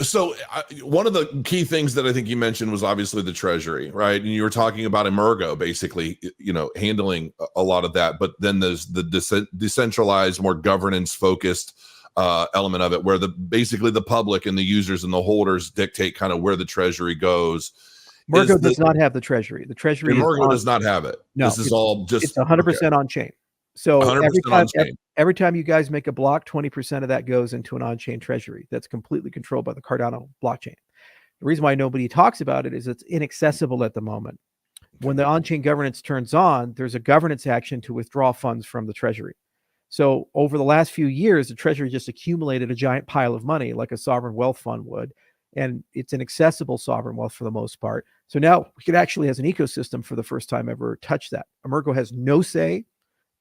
So one of the key things that I think you mentioned was obviously the treasury, right? And you were talking about Emergo, basically, handling a lot of that. But then there's the decentralized, more governance-focused element of it, where basically the public and the users and the holders dictate kind of where the treasury goes. Emergo does not have the treasury. The treasury Emergo does not have it. No, this is all just it's 100% on chain. So 100% every time you guys make a block, 20% of that goes into an on-chain treasury that's completely controlled by the Cardano blockchain. The reason why nobody talks about it is it's inaccessible at the moment. When the on-chain governance turns on, there's a governance action to withdraw funds from the treasury. So over the last few years, the treasury just accumulated a giant pile of money like a sovereign wealth fund would. And it's an accessible sovereign wealth for the most part. So now we could actually, as an ecosystem, for the first time ever, touch that. Emergo has no say.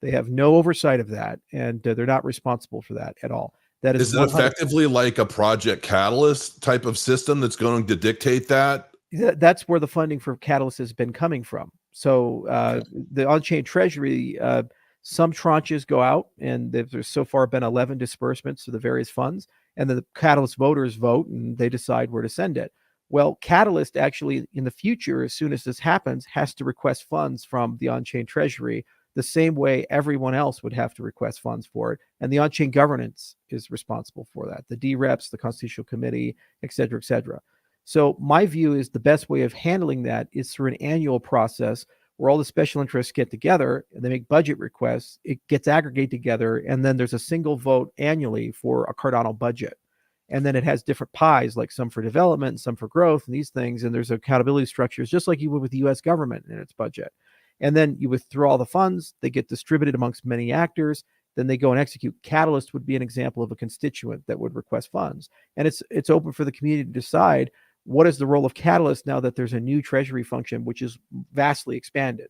They have no oversight of that, and they're not responsible for that at all. That is it effectively like a Project Catalyst type of system that's going to dictate that? That's where the funding for Catalyst has been coming from. So the on-chain treasury, some tranches go out, and there's so far been 11 disbursements to the various funds, and then the Catalyst voters vote, and they decide where to send it. Well, Catalyst actually, in the future, as soon as this happens, has to request funds from the on-chain treasury the same way everyone else would have to request funds for it. And the on-chain governance is responsible for that. The DREPs, the Constitutional Committee, et cetera, et cetera. So my view is the best way of handling that is through an annual process where all the special interests get together and they make budget requests. It gets aggregated together, and then there's a single vote annually for a Cardano budget. And then it has different pies, like some for development, and some for growth, and these things. And there's accountability structures, just like you would with the U.S. government in its budget. And then you withdraw all the funds, they get distributed amongst many actors, then they go and execute. Catalyst would be an example of a constituent that would request funds. And it's open for the community to decide what is the role of Catalyst now that there's a new treasury function, which is vastly expanded.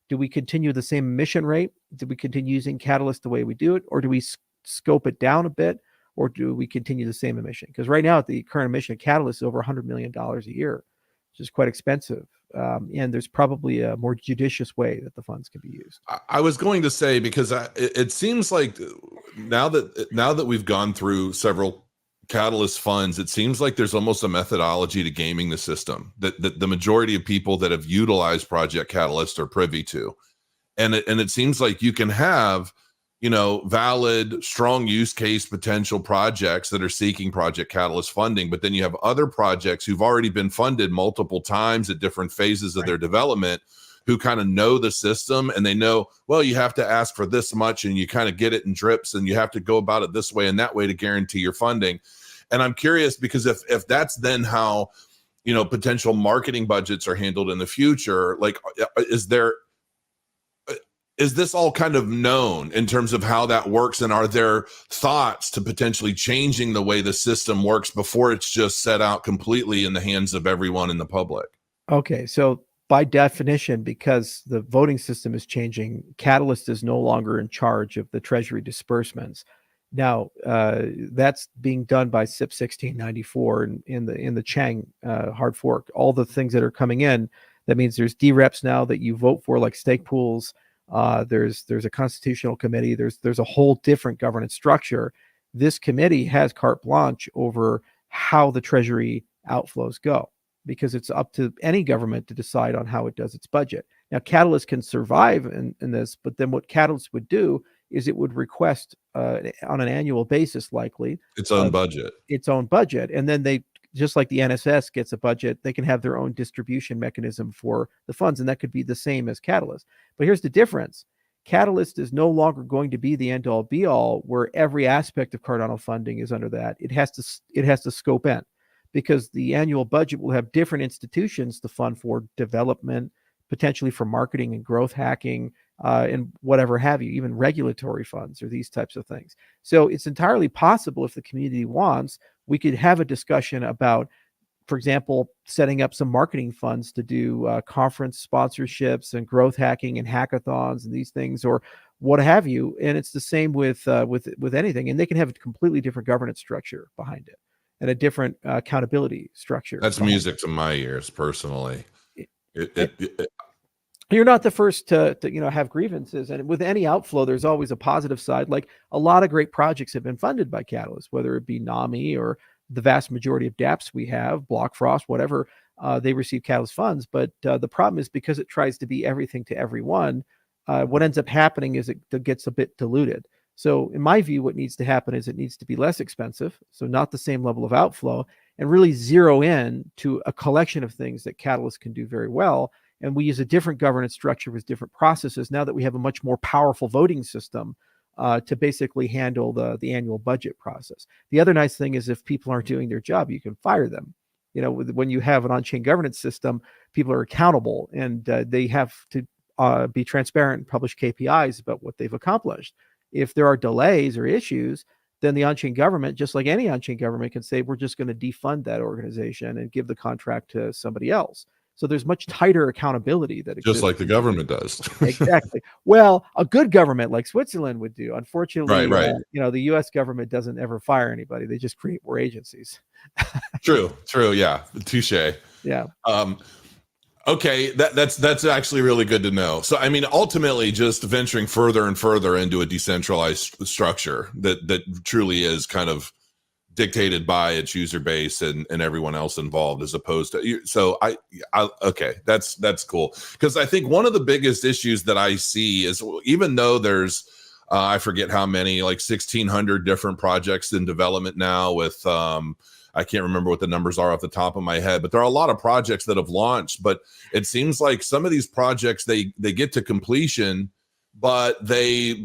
Do we continue the same emission rate? Do we continue using Catalyst the way we do it? Or do we scope it down a bit? Or do we continue the same emission? Because right now, the current emission of Catalyst is over $100 million a year, which is quite expensive. And there's probably a more judicious way that the funds can be used. I was going to say, because it seems like now that we've gone through several Catalyst funds, it seems like there's almost a methodology to gaming the system that the majority of people that have utilized Project Catalyst are privy to. And it seems like you can have, valid, strong use case potential projects that are seeking Project Catalyst funding, but then you have other projects who've already been funded multiple times at different phases of their development, who kind of know the system, and they know, well, you have to ask for this much and you kind of get it in drips, and you have to go about it this way and that way to guarantee your funding. And I'm curious, because if that's then how, potential marketing budgets are handled in the future, like, is this all kind of known in terms of how that works? And are there thoughts to potentially changing the way the system works before it's just set out completely in the hands of everyone in the public? Okay, so by definition, because the voting system is changing, Catalyst is no longer in charge of the treasury disbursements. Now, that's being done by SIP 1694 in the Chang hard fork. All the things that are coming in, that means there's DREPs now that you vote for, like stake pools. There's a constitutional committee. There's a whole different governance structure. This committee has carte blanche over how the treasury outflows go, because it's up to any government to decide on how it does its budget. Now, Catalyst can survive in this, but then what Catalyst would do is it would request on an annual basis, likely, its own budget. And then they, just like the NSS gets a budget, they can have their own distribution mechanism for the funds, and that could be the same as Catalyst. But here's the difference. Catalyst is no longer going to be the end-all be-all where every aspect of Cardano funding is under that. It has to scope in, because the annual budget will have different institutions to fund for development, potentially for marketing and growth hacking, and whatever have you, even regulatory funds or these types of things. So it's entirely possible, if the community wants, we could have a discussion about, for example, setting up some marketing funds to do conference sponsorships and growth hacking and hackathons and these things, or what have you. And it's the same with anything, and they can have a completely different governance structure behind it and a different accountability structure. That's music to my ears, personally. You're not the first to have grievances, and with any outflow, there's always a positive side. Like, a lot of great projects have been funded by Catalyst, whether it be NAMI or the vast majority of dApps we have, Block, Frost, whatever, they receive Catalyst funds. But the problem is because it tries to be everything to everyone, what ends up happening is it gets a bit diluted. So in my view, what needs to happen is it needs to be less expensive, so not the same level of outflow, and really zero in to a collection of things that Catalyst can do very well. And we use a different governance structure with different processes now that we have a much more powerful voting system to basically handle the annual budget process. The other nice thing is if people aren't doing their job, you can fire them. When you have an on-chain governance system, people are accountable, and they have to be transparent and publish KPIs about what they've accomplished. If there are delays or issues, then the on-chain government, just like any on-chain government, can say, we're just going to defund that organization and give the contract to somebody else. So there's much tighter accountability that exists. Just like the government does. Exactly. Well, a good government like Switzerland would do. Unfortunately, right. The U.S. government doesn't ever fire anybody. They just create more agencies. True. Yeah. Touche. Yeah. Okay, that's actually really good to know. So, I mean, ultimately, just venturing further and further into a decentralized structure that truly is kind of dictated by its user base and everyone else involved, as opposed to. So, okay, that's cool, because I think one of the biggest issues that I see is, even though there's I forget how many, like 1,600 different projects in development now with I can't remember what the numbers are off the top of my head, but there are a lot of projects that have launched. But it seems like some of these projects, they get to completion, but they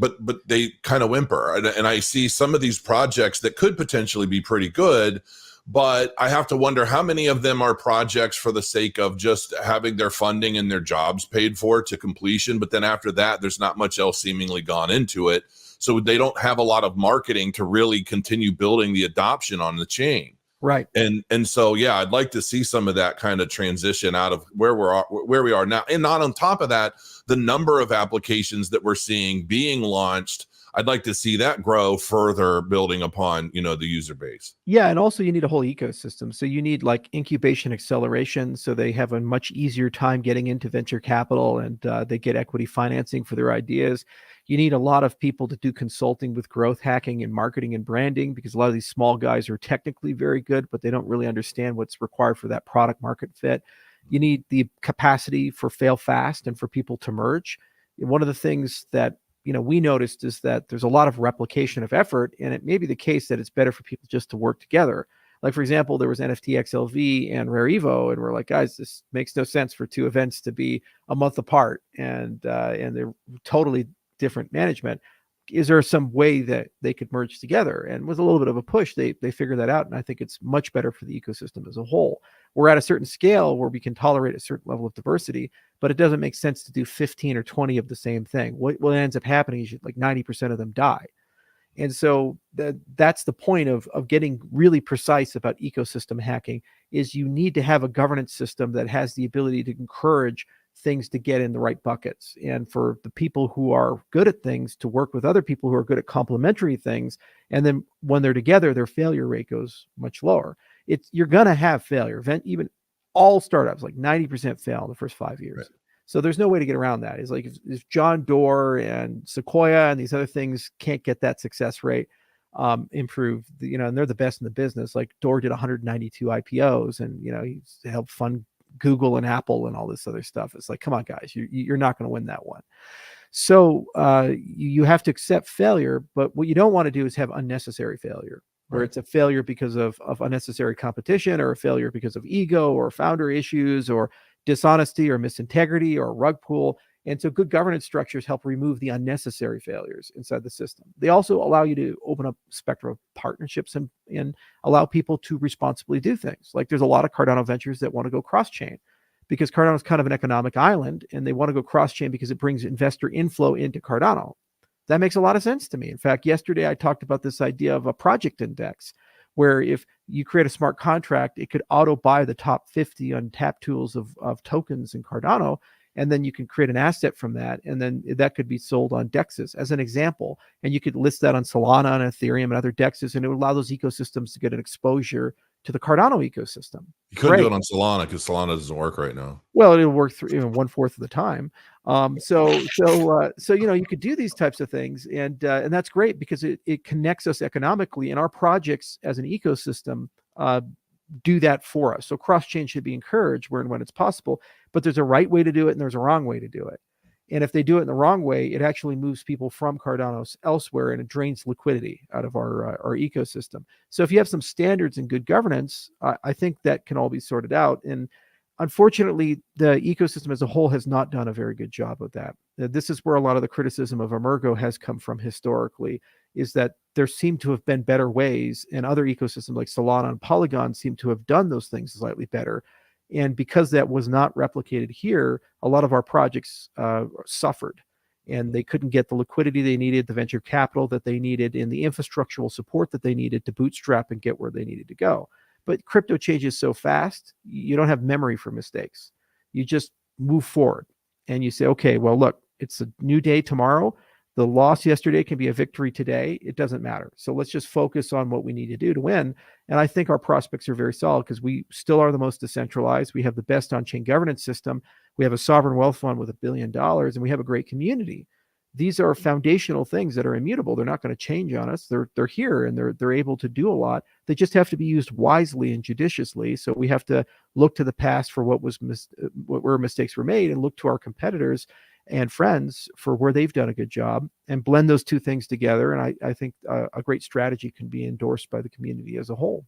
kind of whimper. And I see some of these projects that could potentially be pretty good, but I have to wonder how many of them are projects for the sake of just having their funding and their jobs paid for to completion. But then after that, there's not much else seemingly gone into it. So they don't have a lot of marketing to really continue building the adoption on the chain. Right. And so, yeah, I'd like to see some of that kind of transition out of where we are now. And not on top of that, the number of applications that we're seeing being launched, I'd like to see that grow further, building upon, the user base. Yeah. And also you need a whole ecosystem. So you need like incubation acceleration. So they have a much easier time getting into venture capital, and they get equity financing for their ideas. You need a lot of people to do consulting with growth hacking and marketing and branding, because a lot of these small guys are technically very good, but they don't really understand what's required for that product market fit. You need the capacity for fail fast and for people to merge. One of the things that we noticed is that there's a lot of replication of effort, and it may be the case that it's better for people just to work together. Like, for example, there was NFT XLV and Rare Evo, and we're like, guys, this makes no sense for two events to be a month apart, and they're totally different management. Is there some way that they could merge together? And with a little bit of a push, they figured that out. And I think it's much better for the ecosystem as a whole. We're at a certain scale where we can tolerate a certain level of diversity, but it doesn't make sense to do 15 or 20 of the same thing. What ends up happening is like 90% of them die. And so that's the point of getting really precise about ecosystem hacking, is you need to have a governance system that has the ability to encourage things to get in the right buckets, and for the people who are good at things to work with other people who are good at complementary things. And then when they're together, their failure rate goes much lower. You're going to have failure. Even all startups, like 90% fail in the first 5 years. Right. So there's no way to get around that. It's like if John Doerr and Sequoia and these other things can't get that success rate improved, and they're the best in the business. Like Doerr did 192 IPOs, and he's helped fund Google and Apple and all this other stuff. It's like, come on, guys, you're not going to win that one. So you have to accept failure, but what you don't want to do is have unnecessary failure, where it's a failure because of unnecessary competition, or a failure because of ego or founder issues or dishonesty or misintegrity or rug pull. And so good governance structures help remove the unnecessary failures inside the system. They also allow you to open up spectrum of partnerships and allow people to responsibly do things. Like there's a lot of Cardano ventures that want to go cross-chain, because Cardano is kind of an economic island, and they want to go cross-chain because it brings investor inflow into Cardano. That makes a lot of sense to me. In fact, yesterday I talked about this idea of a project index, where if you create a smart contract, it could auto buy the top 50 untapped tools of tokens in Cardano. And then you can create an asset from that. And then that could be sold on DEXs as an example. And you could list that on Solana and Ethereum and other DEXs. And it would allow those ecosystems to get an exposure to the Cardano ecosystem. You couldn't do it on Solana because Solana doesn't work right now. Well, it'll work through 1/4 of the time. So you could do these types of things, and that's great because it connects us economically. And our projects as an ecosystem do that for us. So cross-chain should be encouraged where and when it's possible, but there's a right way to do it and there's a wrong way to do it. And if they do it in the wrong way, it actually moves people from Cardano elsewhere and it drains liquidity out of our ecosystem. So if you have some standards and good governance, I think that can all be sorted out. And unfortunately, the ecosystem as a whole has not done a very good job of that. This is where a lot of the criticism of Emergo has come from historically, is that there seem to have been better ways, and other ecosystems like Solana and Polygon seem to have done those things slightly better. And because that was not replicated here, a lot of our projects suffered, and they couldn't get the liquidity they needed, the venture capital that they needed, and the infrastructural support that they needed to bootstrap and get where they needed to go. But crypto changes so fast, you don't have memory for mistakes. You just move forward and you say, okay, well, look, it's a new day tomorrow. The loss yesterday can be a victory today. It doesn't matter. So let's just focus on what we need to do to win. And I think our prospects are very solid because we still are the most decentralized. We have the best on-chain governance system. We have a sovereign wealth fund with $1 billion, and we have a great community. These are foundational things that are immutable. They're not going to change on us. They're here, and they're able to do a lot. They just have to be used wisely and judiciously. So we have to look to the past for where mistakes were made, and look to our competitors and friends for where they've done a good job, and blend those two things together. And I think a great strategy can be endorsed by the community as a whole.